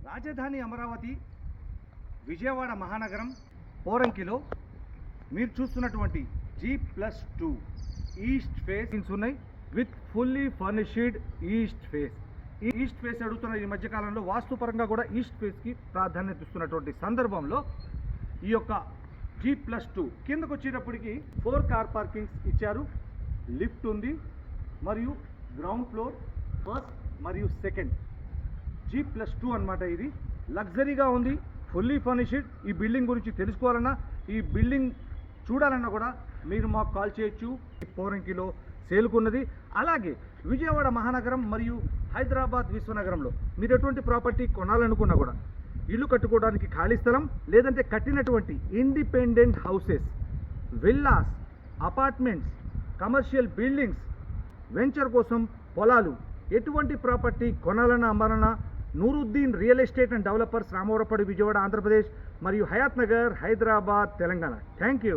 రాజధాని అమరావతి విజయవాడ మహానగరం పోరంకిలో మీరు చూస్తున్నటువంటి G+2 ఈస్ట్ ఫేస్ ఉన్నాయి with fully furnished east face. ఈ ఈస్ట్ ఫేస్ అడుగుతున్న ఈ మధ్యకాలంలో వాస్తుపరంగా కూడా ఈస్ట్ ఫేస్కి ప్రాధాన్యత ఇస్తున్నటువంటి సందర్భంలో ఈ యొక్క G+2 కిందకు వచ్చేటప్పటికి 4 కార్ పార్కింగ్స్ ఇచ్చారు, లిఫ్ట్ ఉంది మరియు గ్రౌండ్ ఫ్లోర్ ఫస్ట్ మరియు సెకండ్ G+2 అన్నమాట. ఇది లగ్జరీగా ఉంది, ఫుల్లీ ఫర్నిష్డ్. ఈ బిల్డింగ్ గురించి తెలుసుకోవాలన్నా ఈ బిల్డింగ్ చూడాలన్నా కూడా మీరు మాకు కాల్ చేయొచ్చు. పోరంకిలో సేల్కున్నది. అలాగే విజయవాడ మహానగరం మరియు హైదరాబాద్ విశ్వనగరంలో మీరు ఎటువంటి ప్రాపర్టీ కొనాలనుకున్నా కూడా ఇల్లు కట్టుకోవడానికి ఖాళీ స్థలం లేదంటే కట్టినటువంటి independent houses, villas, apartments, commercial buildings, venture కోసం పొలాలు, ఎటువంటి ప్రాపర్టీ కొనాలన్నా అమ్మాలన్నా Nooruddin real estate and developers, Ramavarappadu, Vijayawada, Andhra Pradesh మరియు హయాత్ నగర్, హైదరాబాద్, తెలంగాణ. Thank you.